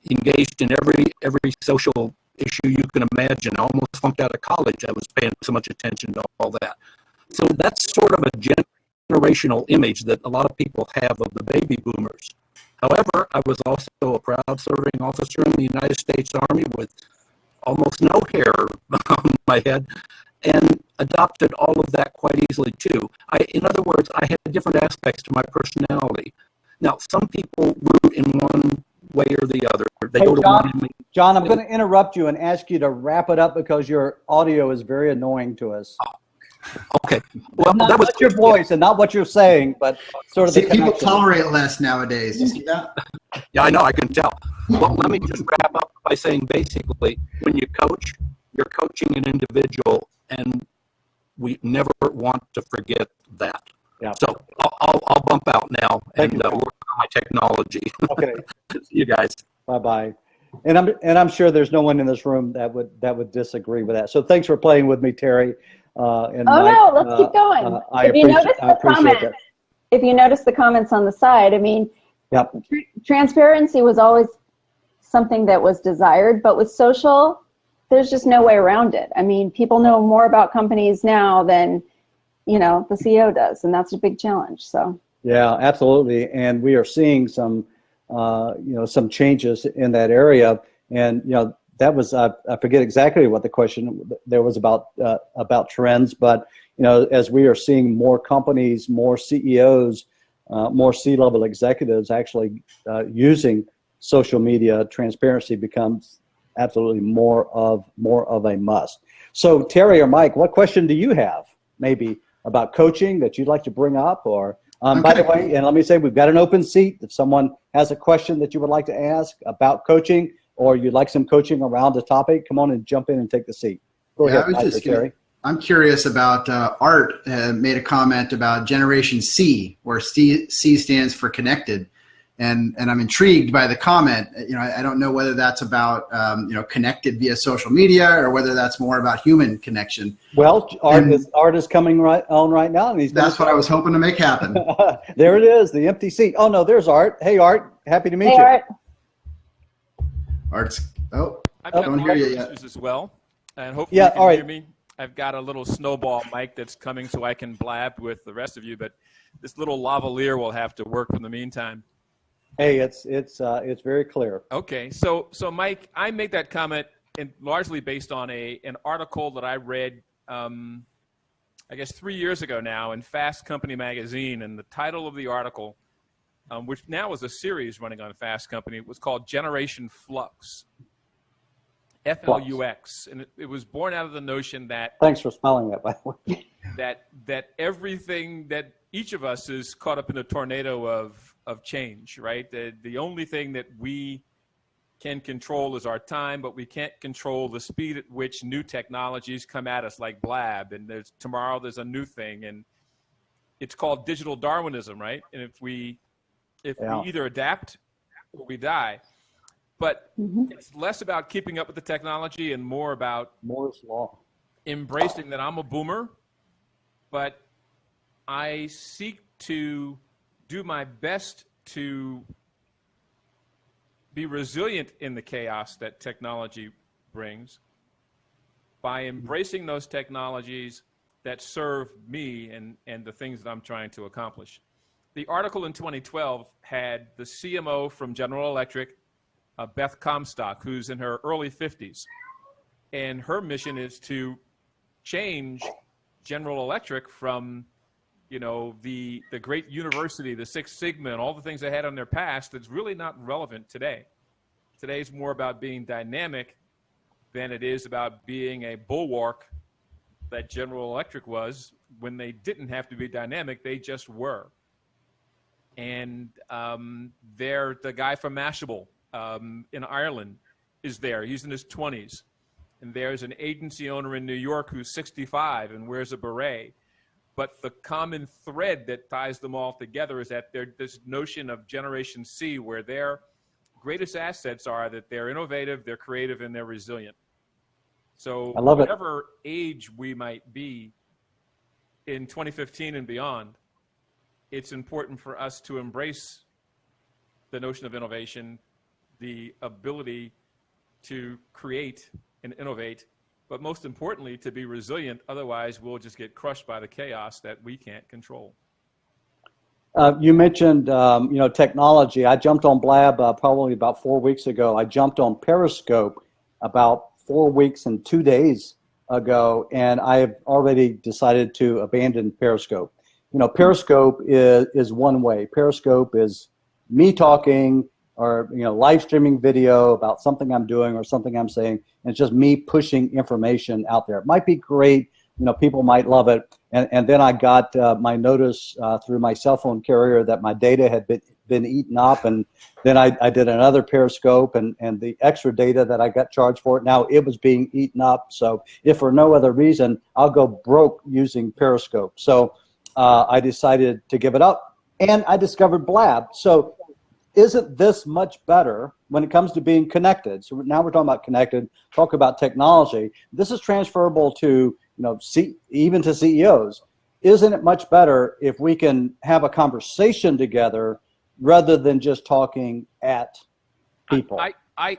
engaged in every social issue you can imagine. I almost flunked out of college. I was paying so much attention to all that. So that's sort of a generational image that a lot of people have of the baby boomers. However, I was also a proud serving officer in the United States Army with almost no hair on my head, and adopted all of that quite easily too. In other words, I had different aspects to my personality. Now, some people root in one way or the other. They go to John, I'm going to interrupt you and ask you to wrap it up because your audio is very annoying to us. Okay. Well, that was your voice and not what you're saying, but sort of the people tolerate less nowadays. You see that? Yeah, I know. I can tell. Well, let me just wrap up by saying basically, when you coach, you're coaching an individual, and we never want to forget that. Yeah. So I'll bump out now and work on my technology. Okay. See you guys. Bye-bye. And I'm sure there's no one in this room that would disagree with that. So thanks for playing with me, Terry. And Mike, no, let's keep going. If you notice the comments on the side, I mean, yep. Transparency was always something that was desired, but with social, there's just no way around it. I mean, people know more about companies now than, the CEO does, and that's a big challenge. So. Yeah, absolutely. And we are seeing some changes in that area. And, that was, I forget exactly what the question there was about trends, but, as we are seeing more companies, more CEOs, more C-level executives actually using social media, transparency becomes absolutely more of a must. So Terry or Mike, what question do you have maybe about coaching that you'd like to bring up? Or by the way, and let me say, we've got an open seat. If someone has a question that you would like to ask about coaching, or you'd like some coaching around the topic, come on and jump in and take the seat. Go ahead, Mike or Terry. I'm curious about Art made a comment about Generation C, where C stands for connected. And I'm intrigued by the comment. I don't know whether that's about connected via social media or whether that's more about human connection. Well, Art is coming right now, and that's what I was hoping to make happen. There it is, the empty seat. Oh no, there's Art. Hey Art, happy to meet you. Art. Art's I've got don't hear you yet. issues as well, and hopefully you can hear me. I've got a little snowball mic that's coming so I can blab with the rest of you, but this little lavalier will have to work in the meantime. Hey, it's very clear. Okay, so Mike, I make that comment largely based on an article that I read, I guess 3 years ago now in Fast Company magazine, and the title of the article, which now is a series running on Fast Company, was called Generation Flux. Flux, and it was born out of the notion that. Thanks for spelling that, by the way. That everything, that each of us is caught up in a tornado of change, right? The only thing that we can control is our time, but we can't control the speed at which new technologies come at us, like Blab. And tomorrow there's a new thing, and it's called digital Darwinism, right? And if we either adapt or we die. But it's less about keeping up with the technology and more about Moore's Law. Embracing that I'm a boomer, but I seek to do my best to be resilient in the chaos that technology brings by embracing those technologies that serve me and the things that I'm trying to accomplish. The article in 2012 had the CMO from General Electric, Beth Comstock, who's in her early 50s. And her mission is to change General Electric from, the great university, the Six Sigma, and all the things they had on their past that's really not relevant today. Today's more about being dynamic than it is about being a bulwark that General Electric was when they didn't have to be dynamic, they just were. And they're the guy from Mashable. In Ireland is there. He's in his 20s. And there's an agency owner in New York who's 65 and wears a beret. But the common thread that ties them all together is that there's this notion of Generation C, where their greatest assets are that they're innovative, they're creative, and they're resilient. So whatever age we might be in 2015 and beyond, it's important for us to embrace the notion of innovation, the ability to create and innovate, but most importantly, to be resilient. Otherwise, we'll just get crushed by the chaos that we can't control. You mentioned, technology. I jumped on Blab probably about 4 weeks ago. I jumped on Periscope about 4 weeks and 2 days ago, and I have already decided to abandon Periscope. Periscope is one way. Periscope is me talking, or live streaming video about something I'm doing or something I'm saying, and it's just me pushing information out there. It might be great, people might love it, and then I got my notice through my cell phone carrier that my data had been eaten up, and then I did another Periscope, and the extra data that I got charged for it, now it was being eaten up. So if for no other reason, I'll go broke using Periscope. So I decided to give it up, and I discovered Blab. So isn't this much better when it comes to being connected? So now we're talking about connected, talk about technology. This is transferable to, even to CEOs. Isn't it much better if we can have a conversation together rather than just talking at people? I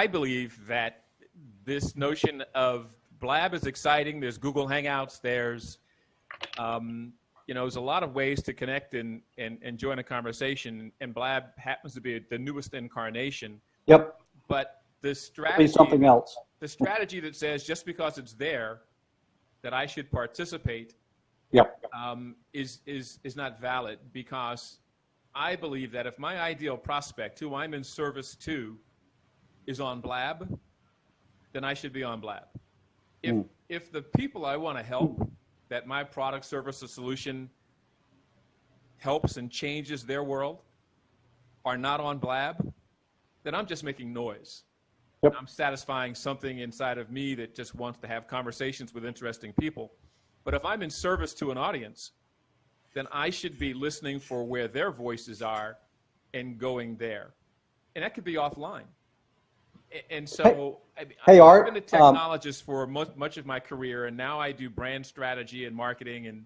believe that this notion of Blab is exciting. There's Google Hangouts. There's there's a lot of ways to connect and join a conversation, and Blab happens to be the newest incarnation. Yep. But the strategy, something else. The strategy that says just because it's there that I should participate, yep, is not valid, because I believe that if my ideal prospect, who I'm in service to, is on Blab, then I should be on Blab. If the people I want to help, that my product, service, or solution helps and changes their world, are not on Blab, then I'm just making noise. Yep. I'm satisfying something inside of me that just wants to have conversations with interesting people. But if I'm in service to an audience, then I should be listening for where their voices are and going there. And that could be offline. And so Hey, Art, I've been a technologist for much of my career, and now I do brand strategy and marketing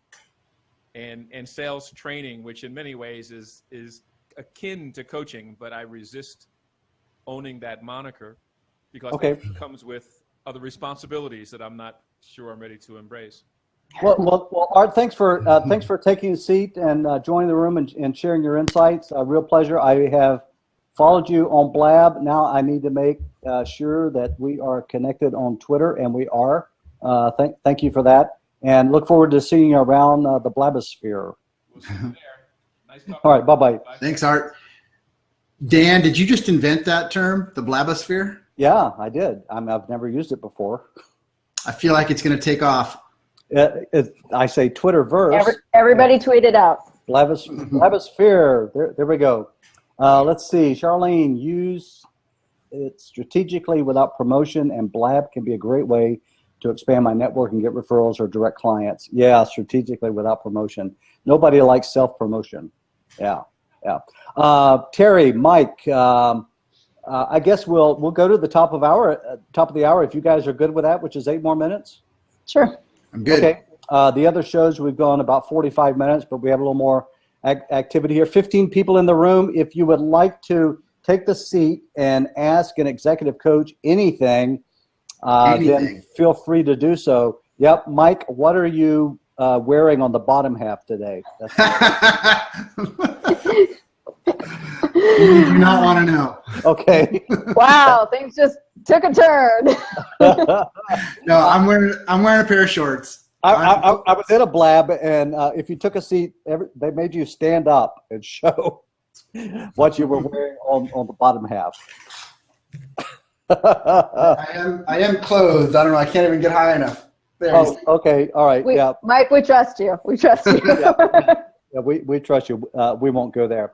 and sales training, which in many ways is akin to coaching, but I resist owning that moniker because it comes with other responsibilities that I'm not sure I'm ready to embrace. Well, Art, thanks for taking a seat and joining the room and sharing your insights. A real pleasure. I have followed you on Blab. Now I need to make sure that we are connected on Twitter, and we are. Thank you for that, and look forward to seeing you around the Blabosphere. We'll see you there. Nice talking. All right, bye-bye. Thanks, Art. Dan, did you just invent that term, the Blabosphere? Yeah, I did. I've never used it before. I feel like it's going to take off. I say Twitterverse. Everybody tweet it out. Blabosphere. There we go. Let's see. Charlene, use it strategically without promotion, and Blab can be a great way to expand my network and get referrals or direct clients. Yeah, strategically without promotion. Nobody likes self-promotion. Yeah. Terry, Mike, I guess we'll go to the top of the hour if you guys are good with that, which is 8 more minutes. Sure. I'm good. Okay. The other shows we've gone about 45 minutes, but we have a little more activity here. 15 people in the room. If you would like to take the seat and ask an executive coach anything, then feel free to do so. Yep, Mike, what are you wearing on the bottom half today? You do not want to know. Okay. Wow, things just took a turn. No, I'm wearing a pair of shorts. I was in a Blab, and if you took a seat, they made you stand up and show what you were wearing on the bottom half. I am clothed. I don't know. I can't even get high enough. There. Oh, okay. All right. Yeah. Mike, we trust you. We trust you. Yeah, we trust you. We won't go there.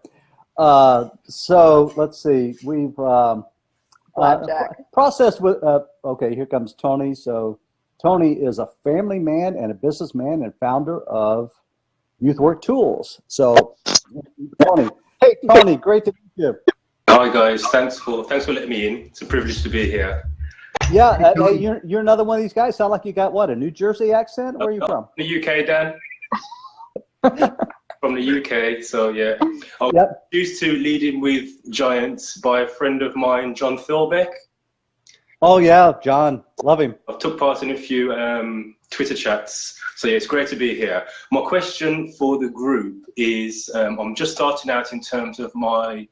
So let's see. We've processed with. Okay, here comes Tony. So Tony is a family man and a businessman and founder of YouthWork Tools. So Tony, hey Tony, great to meet you. Hi guys, thanks for letting me in. It's a privilege to be here. Yeah, hey, you're another one of these guys. Sound like you got what, a New Jersey accent? Where are you from? The UK, Dan. From the UK, so yeah. I was introduced to Leading with Giants by a friend of mine, John Thilbeck. Oh yeah, John, love him. I've took part in a few Twitter chats, so yeah, it's great to be here. My question for the group is, I'm just starting out in terms of my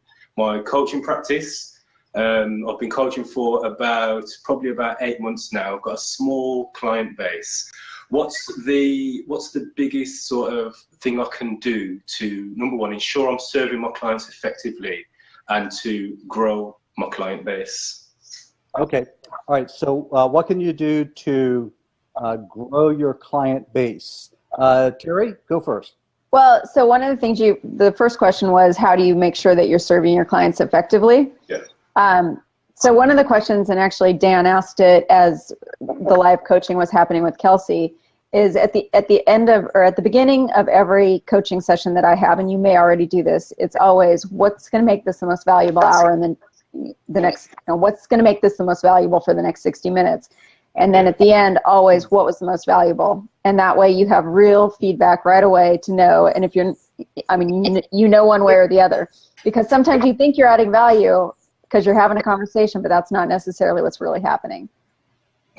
coaching practice. I've been coaching for probably about 8 months now. I've got a small client base. What's the biggest sort of thing I can do to, number one, ensure I'm serving my clients effectively and to grow my client base? Okay. All right. So what can you do to grow your client base? Terry, go first. Well, so one of the things the first question was, how do you make sure that you're serving your clients effectively? Yeah. So one of the questions, and actually Dan asked it as the live coaching was happening with Kelsey, is at the end of, or at the beginning of every coaching session that I have, and you may already do this, it's always, what's going to make this the most valuable hour, and then the next, what's going to make this the most valuable for the next 60 minutes. And then at the end, always, what was the most valuable? And that way you have real feedback right away to know. And if you're, you know one way or the other, because sometimes you think you're adding value because you're having a conversation, but that's not necessarily what's really happening.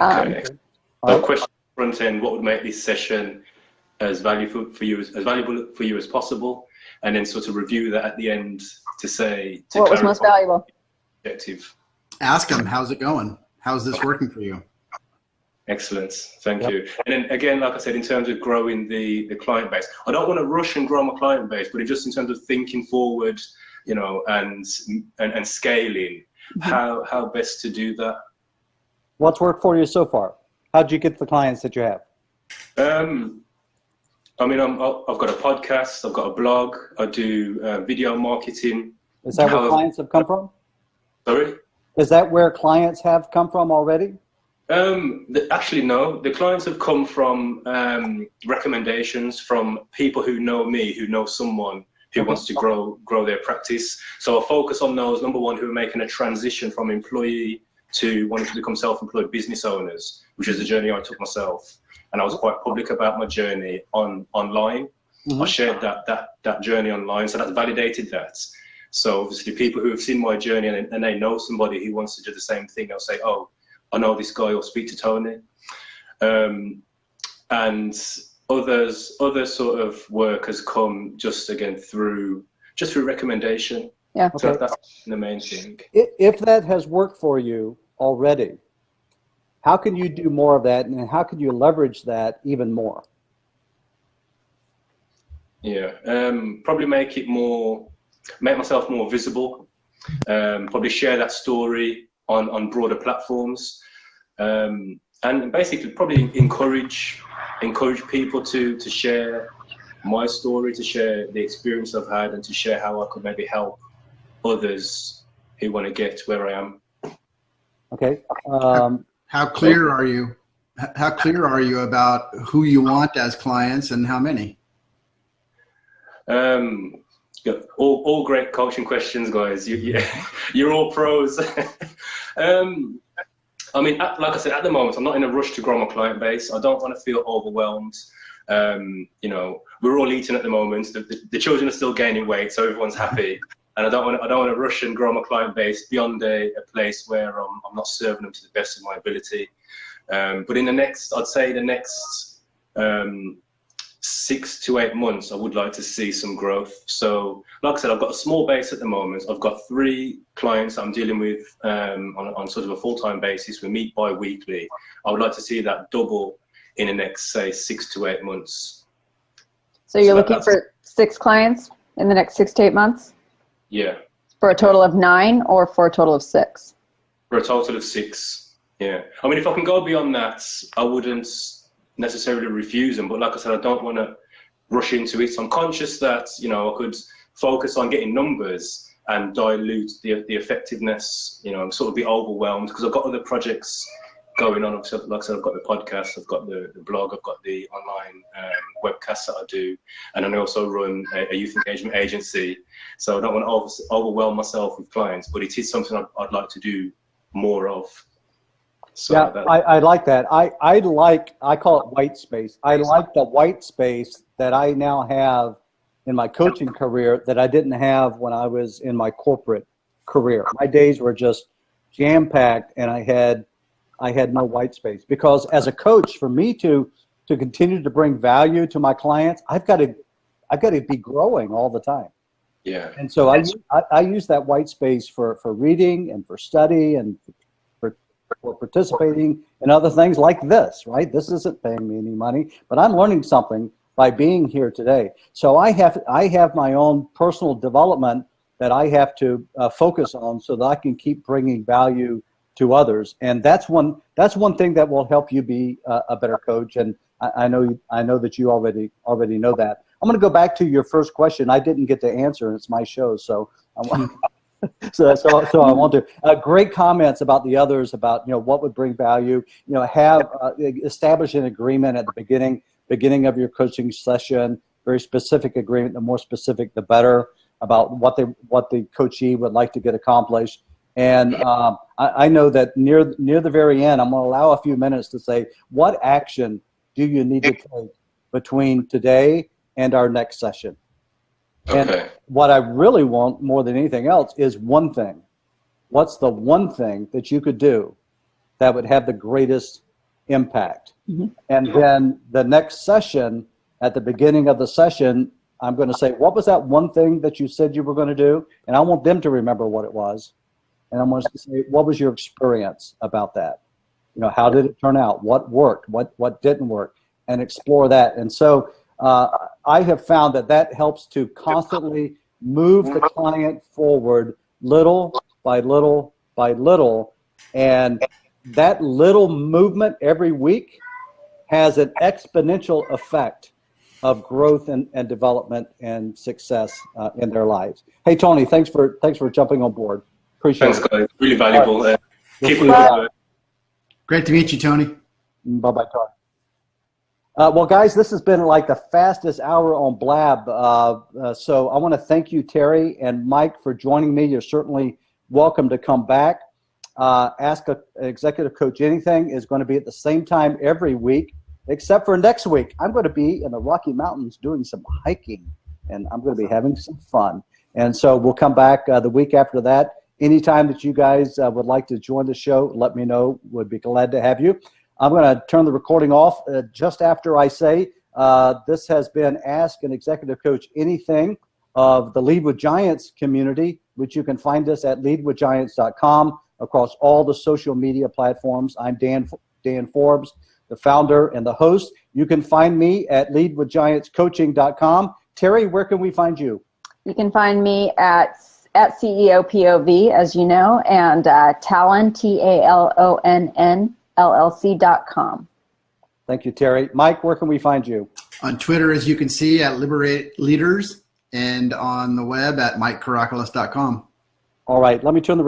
Okay. So question front end, what would make this session as valuable for you as possible? And then sort of review that at the end to say, what was most valuable? Objective. Ask them, how's it going? How's this working for you? Excellent. Thank you. And then again, like I said, in terms of growing the client base, I don't want to rush and grow my client base, but just in terms of thinking forward, you know, and scaling, how best to do that. What's worked for you so far? How'd you get the clients that you have? I mean, I've got a podcast, I've got a blog, I do video marketing. Is that where clients have come from? Sorry? Is that where clients have come from already? Actually, no. The clients have come from recommendations from people who know me, who know someone who wants to grow their practice. So I focus on those, number one, who are making a transition from employee to wanting to become self-employed business owners, which is the journey I took myself. And I was quite public about my journey online. I shared that journey online, so that validated that. So obviously people who have seen my journey and they know somebody who wants to do the same thing, they'll say, oh, I know this guy, or speak to Tony. And other sort of work has come just again through recommendation. Yeah. So that's the main thing. If that has worked for you already, how can you do more of that, and how can you leverage that even more? Yeah, probably make myself more visible. Probably share that story on broader platforms, and basically probably encourage people to share my story, to share the experience I've had, and to share how I could maybe help others who want to get where I am. Okay. How clear are you? How clear are you about who you want as clients and how many? All great coaching questions, guys. You're all pros. I mean, like I said, at the moment, I'm not in a rush to grow my client base. I don't want to feel overwhelmed. You know, we're all eating at the moment. The children are still gaining weight, so everyone's happy. And I don't want to rush and grow my client base beyond a place where I'm not serving them to the best of my ability. But in the next 6 to 8 months, I would like to see some growth. So, like I said, I've got a small base at the moment. I've got 3 clients I'm dealing with on sort of a full-time basis. We meet bi-weekly. I would like to see that double in the next, say, 6 to 8 months. So you're looking for 6 clients in the next 6 to 8 months? Yeah. For a total of 9 or for a total of 6? For a total of 6, yeah. I mean, if I can go beyond that, I wouldn't necessarily refuse them, but like I said, I don't want to rush into it. So I'm conscious that, you know, I could focus on getting numbers and dilute the effectiveness, you know, and sort of be overwhelmed because I've got other projects going on. Like I said, I've got the podcast, I've got the blog, I've got the online webcasts that I do, and then I also run a youth engagement agency. So I don't want to overwhelm myself with clients, but it is something I'd like to do more of. So yeah, I like that. I call it white space. I like the white space that I now have in my coaching career that I didn't have when I was in my corporate career. My days were just jam-packed, and I had no white space, because as a coach, for me to continue to bring value to my clients, I've got to be growing all the time. Yeah. And so I use that white space for reading and for study and for participating in other things like this, right? This isn't paying me any money, but I'm learning something by being here today. So I have my own personal development that I have to focus on so that I can keep bringing value to others. And that's one thing that will help you be a better coach. And I know that you already know that. I'm going to go back to your first question. I didn't get to answer, and it's my show, so I want. So I want to. Great comments about the others, about, you know, what would bring value. You know, have establish an agreement at the beginning of your coaching session. Very specific agreement. The more specific, the better, about what the coachee would like to get accomplished. And I know that near the very end, I'm going to allow a few minutes to say, what action do you need to take between today and our next session? Okay. And what I really want more than anything else is one thing. What's the one thing that you could do that would have the greatest impact? Mm-hmm. And then the next session, at the beginning of the session, I'm going to say, what was that one thing that you said you were going to do? And I want them to remember what it was. And I'm going to say, what was your experience about that? how did it turn out? What worked? What didn't work? And explore that. And so I have found that helps to constantly move the client forward little by little by little. And that little movement every week has an exponential effect of growth and development and success in their lives. Hey, Tony, thanks for jumping on board. Appreciate Thanks, it. guys. Really valuable. Right. Keep We'll it up. Great to meet you, Tony. Bye-bye, Tony. Well, guys, this has been like the fastest hour on Blab. So I want to thank you, Terry and Mike, for joining me. You're certainly welcome to come back. Ask an Executive Coach Anything is going to be at the same time every week, except for next week. I'm going to be in the Rocky Mountains doing some hiking, and I'm going to be having some fun. And so we'll come back the week after that. Anytime that you guys would like to join the show, let me know. Would be glad to have you. I'm going to turn the recording off just after I say this has been Ask an Executive Coach Anything of the Lead with Giants community, which you can find us at leadwithgiants.com across all the social media platforms. I'm Dan Forbes, the founder and the host. You can find me at leadwithgiantscoaching.com. Terry, where can we find you? You can find me at CEO POV, as you know, and Talon, TALONN, LLC.com. Thank you, Terry. Mike, where can we find you? On Twitter, as you can see, at Liberate Leaders, and on the web at MikeKarakolas.com. All right, let me turn the